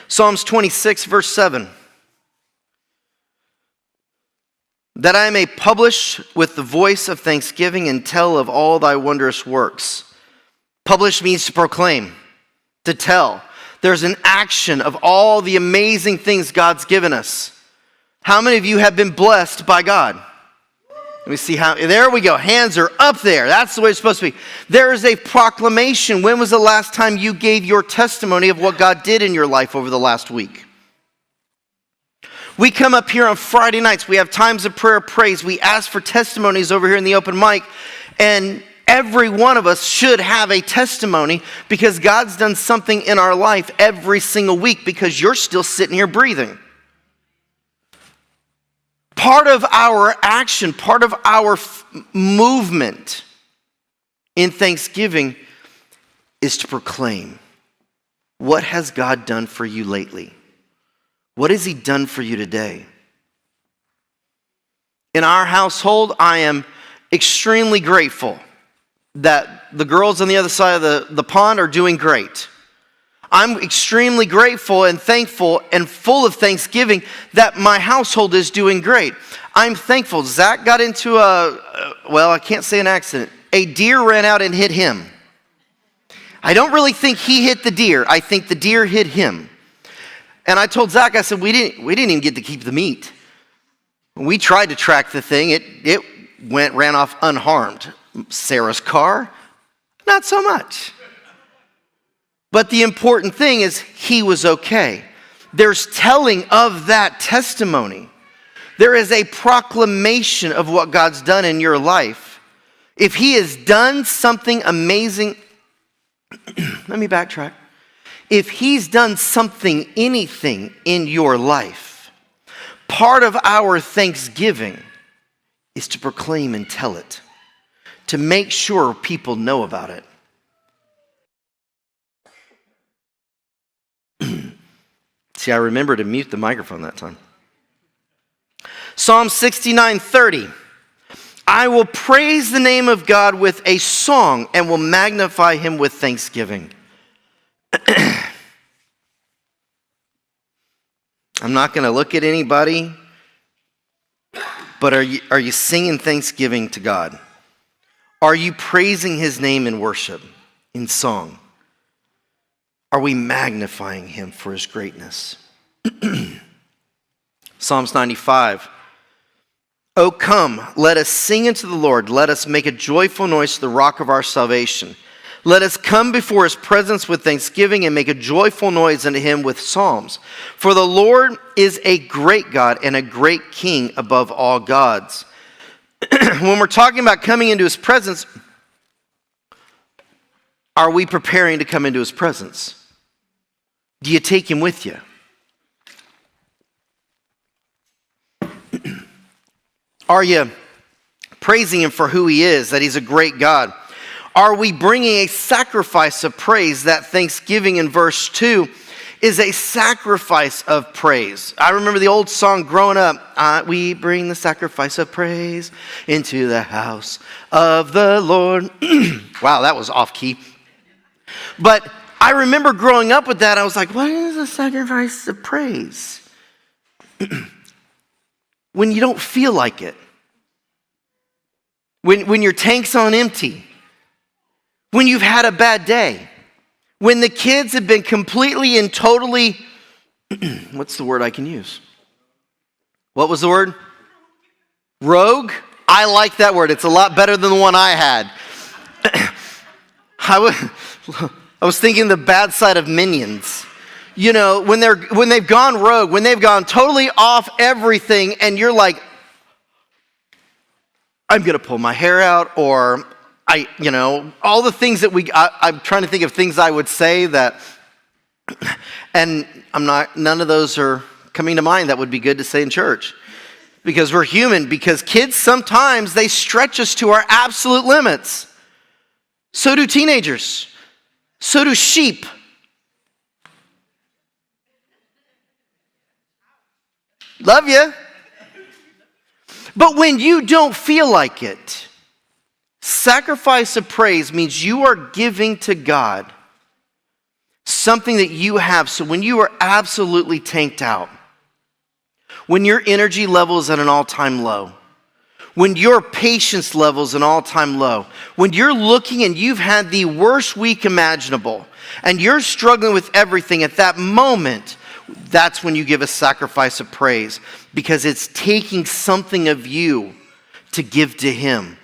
Psalms 26, verse 7. That I may publish with the voice of thanksgiving and tell of all thy wondrous works. Publish means to proclaim, to tell. There's an action of all the amazing things God's given us. How many of you have been blessed by God? Let me see how, there we go. Hands are up there. That's the way it's supposed to be. There is a proclamation. When was the last time you gave your testimony of what God did in your life over the last week? We come up here on Friday nights. We have times of prayer, praise. We ask for testimonies over here in the open mic. And every one of us should have a testimony because God's done something in our life every single week because you're still sitting here breathing. Part of our action, part of our movement in Thanksgiving is to proclaim, what has God done for you lately? What has he done for you today? In our household, I am extremely grateful that the girls on the other side of the pond are doing great. I'm extremely grateful and thankful and full of thanksgiving that my household is doing great. I'm thankful. Zach got into I can't say an accident. A deer ran out and hit him. I don't really think he hit the deer. I think the deer hit him. And I told Zach, I said, we didn't even get to keep the meat. When we tried to track the thing, it ran off unharmed. Sarah's car, not so much. But the important thing is he was okay. There's telling of that testimony. There is a proclamation of what God's done in your life. If he has done something amazing, let me backtrack. If he's done something, anything in your life, part of our thanksgiving is to proclaim and tell it, to make sure people know about it. See, I remember to mute the microphone that time. Psalm 69:30. I will praise the name of God with a song and will magnify him with thanksgiving. I'm not going to look at anybody, but are you singing thanksgiving to God? Are you praising his name in worship, in song? Are we magnifying him for his greatness? Psalms 95. Oh, come, let us sing unto the Lord. Let us make a joyful noise to the rock of our salvation. Let us come before his presence with thanksgiving and make a joyful noise unto him with psalms. For the Lord is a great God and a great King above all gods. When we're talking about coming into his presence, are we preparing to come into his presence? Do you take him with you? Are you praising him for who he is, that he's a great God? Are we bringing a sacrifice of praise? That thanksgiving in verse 2 is a sacrifice of praise. I remember the old song growing up, we bring the sacrifice of praise into the house of the Lord. Wow, that was off key. But I remember growing up with that, I was like, what is a sacrifice of praise? When you don't feel like it. When your tank's on empty. When you've had a bad day. When the kids have been completely and totally, what's the word I can use? What was the word? Rogue? I like that word. It's a lot better than the one I had. I was thinking the bad side of Minions. You know, when they've gone rogue, when they've gone totally off everything, and you're like, I'm going to pull my hair out, or all the things that I'm trying to think of things I would say that, and none of those are coming to mind that would be good to say in church. Because we're human, because kids sometimes, they stretch us to our absolute limits. So do teenagers. So do sheep. Love you. But when you don't feel like it, sacrifice of praise means you are giving to God something that you have. So when you are absolutely tanked out, when your energy level is at an all-time low, when your patience level is an all-time low, when you're looking and you've had the worst week imaginable, and you're struggling with everything at that moment, that's when you give a sacrifice of praise, because it's taking something of you to give to Him.